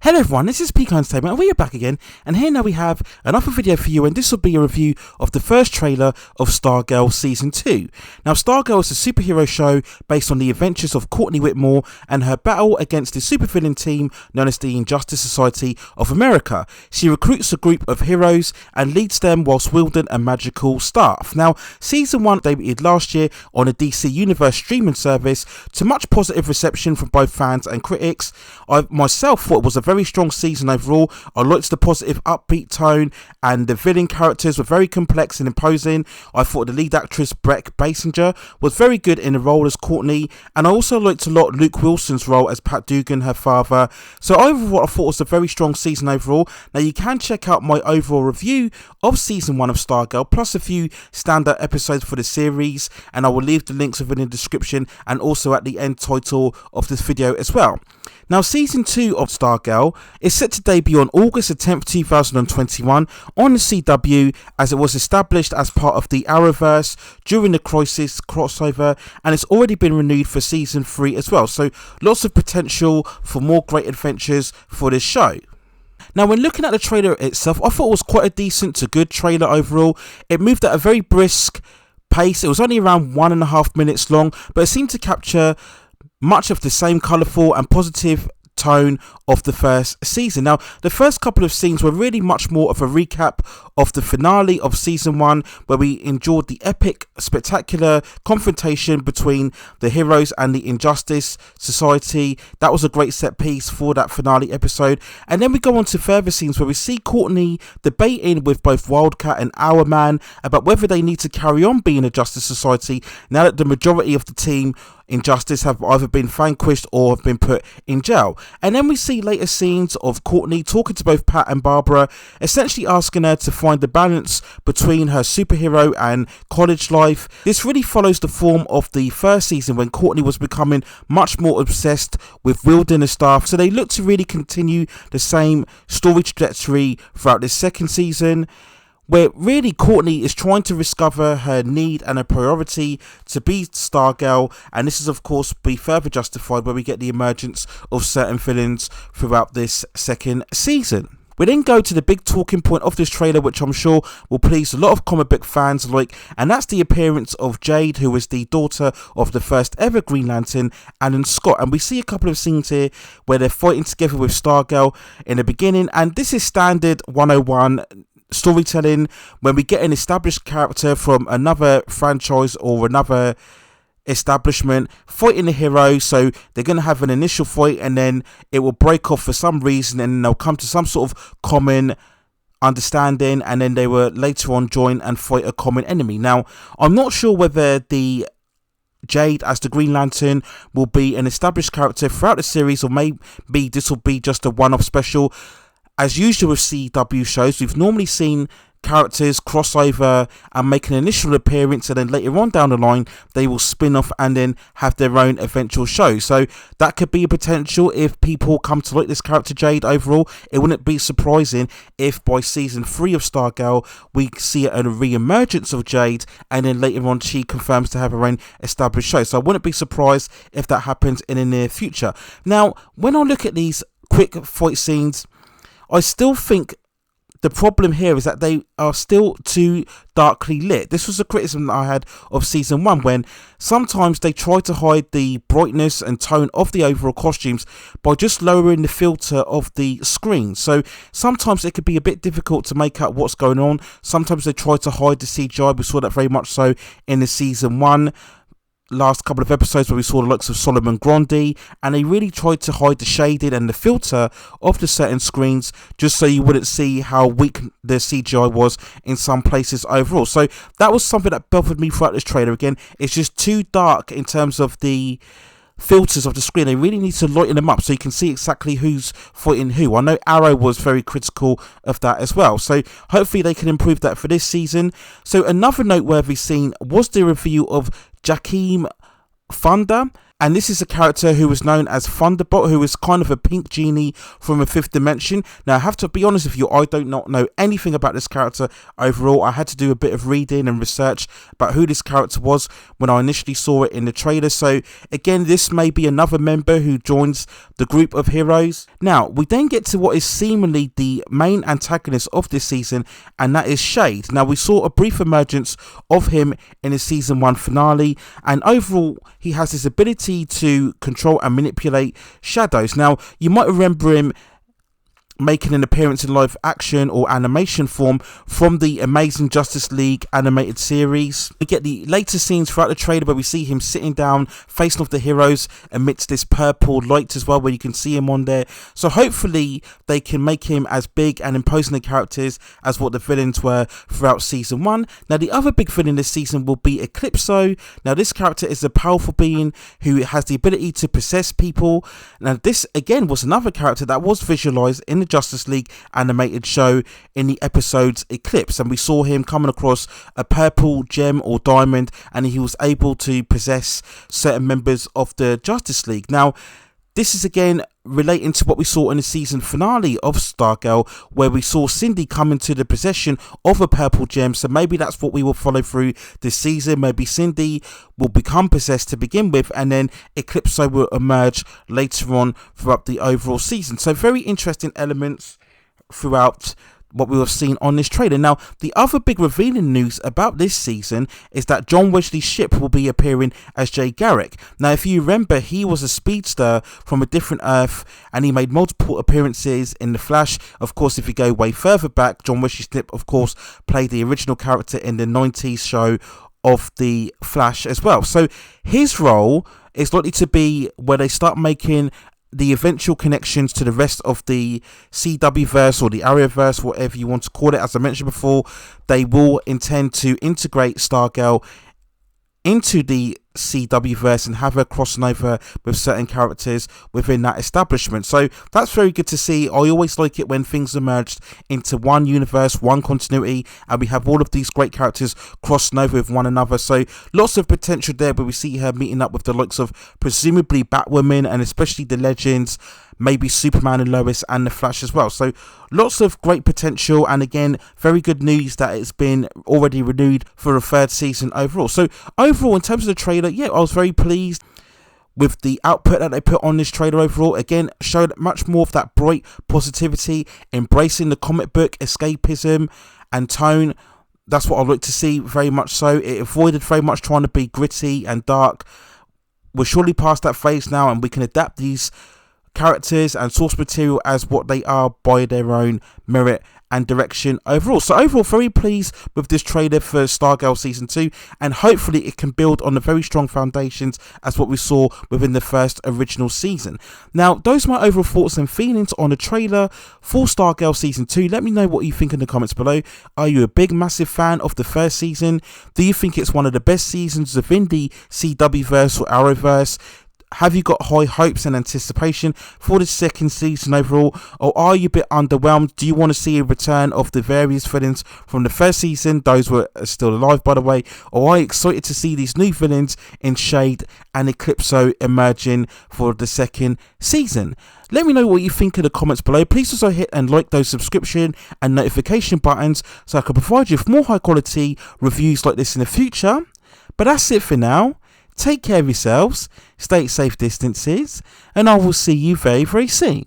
Hello everyone, this is Peacock Entertainment and we are back again, and here now we have another video for you, and this will be a review of the first trailer of Stargirl Season 2. Now Stargirl is a superhero show based on the adventures of Courtney Whitmore and her battle against the supervillain team known as the Injustice Society of America. She recruits a group of heroes and leads them whilst wielding a magical staff. Now Season 1 debuted last year on a DC Universe streaming service to much positive reception from both fans and critics. I myself thought it was a very strong season overall. I liked the positive upbeat tone, and the villain characters were very complex and imposing. I thought the lead actress Breck Basinger was very good in the role as Courtney, and I also liked a lot Luke Wilson's role as Pat Dugan, her father. So overall I thought it was a very strong season overall. Now you can check out my overall review of Season 1 of Stargirl plus a few standout episodes for the series, and I will leave the links within the description and also at the end title of this video as well. Now Season 2 of Stargirl is set to debut on August the 10th 2021 on the CW, as it was established as part of the Arrowverse during the Crisis crossover, and it's already been renewed for Season 3 as well, so lots of potential for more great adventures for this show. Now when looking at the trailer itself, I thought it was quite a decent to good trailer overall. It moved at a very brisk pace. It was only around 1.5 minutes long, but it seemed to capture much of the same colourful and positive tone of the first season. Now the first couple of scenes were really much more of a recap of the finale of Season 1, where we enjoyed the epic spectacular confrontation between the heroes and the Injustice Society. That was a great set piece for that finale episode, and then we go on to further scenes where we see Courtney debating with both Wildcat and Hourman about whether they need to carry on being a Justice Society now that the majority of the team Injustice have either been vanquished or have been put in jail. And then we see later scenes of Courtney talking to both Pat and Barbara, essentially asking her to find the balance between her superhero and college life. This really follows the form of the first season when Courtney was becoming much more obsessed with wielding a staff, so they look to really continue the same story trajectory throughout this second season, where really Courtney is trying to discover her need and her priority to be Stargirl, and this is of course be further justified where we get the emergence of certain villains throughout this second season. We then go to the big talking point of this trailer, which I'm sure will please a lot of comic book fans alike, and that's the appearance of Jade, who is the daughter of the first ever Green Lantern, Jade and Scott. And we see a couple of scenes here where they're fighting together with Stargirl in the beginning, and this is standard 101 storytelling when we get an established character from another franchise or another establishment fighting the hero. So they're going to have an initial fight and then it will break off for some reason, and they'll come to some sort of common understanding, and then they will later on join and fight a common enemy. Now I'm not sure whether the Jade as the Green Lantern will be an established character throughout the series, or maybe this will be just a one-off special. As usual with CW shows, we've normally seen characters cross over and make an initial appearance, and then later on down the line they will spin off and then have their own eventual show. So that could be a potential if people come to like this character Jade overall. It wouldn't be surprising if by Season 3 of Stargirl we see a re-emergence of Jade, and then later on she confirms to have her own established show. So I wouldn't be surprised if that happens in the near future. Now when I look at these quick fight scenes, I still think the problem here is that they are still too darkly lit. This was a criticism that I had of Season 1, when sometimes they try to hide the brightness and tone of the overall costumes by just lowering the filter of the screen. So sometimes it could be a bit difficult to make out what's going on. Sometimes they try to hide the CGI. We saw that very much so in the Season 1 last couple of episodes where we saw the likes of Solomon Grundy, and they really tried to hide the shading and the filter of the certain screens just so you wouldn't see how weak the CGI was in some places overall. So that was something that bothered me throughout this trailer. Again, it's just too dark in terms of the filters of the screen. They really need to lighten them up so you can see exactly who's fighting who. I know Arrow was very critical of that as well, so hopefully they can improve that for this season. So another noteworthy scene was the review of Jakeem Thunder, And this is a character who was known as Thunderbolt, who is kind of a pink genie from a fifth dimension. Now, I have to be honest with you, I do not know anything about this character overall. I had to do a bit of reading and research about who this character was when I initially saw it in the trailer. So again, this may be another member who joins the group of heroes. Now, we then get to what is seemingly the main antagonist of this season, and that is Shade. Now, we saw a brief emergence of him in the season 1 finale, and overall he has this ability to control and manipulate shadows. Now, you might remember him making an appearance in live action or animation form from the Amazing Justice League animated series. We get the later scenes throughout the trailer where we see him sitting down facing off the heroes amidst this purple light as well, where you can see him on there. So hopefully they can make him as big and imposing a characters as what the villains were throughout season 1. Now, the other big villain this season will be Eclipso. Now, this character is a powerful being who has the ability to possess people. Now, this again was another character that was visualized in the Justice League animated show in the episodes Eclipse, and we saw him coming across a purple gem or diamond, and he was able to possess certain members of the Justice League. Now, this is again relating to what we saw in the season finale of Stargirl, where we saw Cindy come into the possession of a purple gem. So maybe that's what we will follow through this season. Maybe Cindy will become possessed to begin with, and then Eclipso will emerge later on throughout the overall season. So very interesting elements throughout what we have seen on this trailer. Now, the other big revealing news about this season is that John Wesley's ship will be appearing as Jay Garrick. Now, if you remember, he was a speedster from a different Earth, and he made multiple appearances in The Flash. Of course, if you go way further back, John Wesley Snip, of course, played the original character in the 90s show of The Flash as well. So his role is likely to be where they start making the eventual connections to the rest of the CW verse or the Arrowverse, whatever you want to call it. As I mentioned before, they will intend to integrate Stargirl into the CW verse and have her crossing over with certain characters within that establishment. So that's very good to see. I always like it when things are merged into one universe, one continuity, and we have all of these great characters crossing over with one another. So lots of potential there, where we see her meeting up with the likes of presumably Batwoman and especially the Legends, maybe Superman and Lois, and the Flash as well. So lots of great potential, and again, very good news that it's been already renewed for a 3rd season overall. So overall, in terms of the trailer, yeah, I was very pleased with the output that they put on this trailer overall. Again, showed much more of that bright positivity, embracing the comic book escapism and tone. That's what I'd like to see, very much so. It avoided very much trying to be gritty and dark. We're surely past that phase now, and we can adapt these characters and source material as what they are by their own merit and direction overall. So overall, very pleased with this trailer for Stargirl Season 2, and hopefully it can build on the very strong foundations as what we saw within the first original season. Now, those are my overall thoughts and feelings on the trailer for Stargirl Season 2. Let me know what you think in the comments below. Are you a big, massive fan of the first season? Do you think it's one of the best seasons within the CW verse or Arrowverse? Have you got high hopes and anticipation for the second season overall, or are you a bit underwhelmed? Do you want to see a return of the various villains from the first season? Those were still alive, by the way. Or are you excited to see these new villains in Shade and Eclipso emerging for the second season? Let me know what you think in the comments below. Please also hit and like those subscription and notification buttons so I can provide you with more high quality reviews like this in the future. But that's it for now. Take care of yourselves, stay at safe distances, and I will see you very, very soon.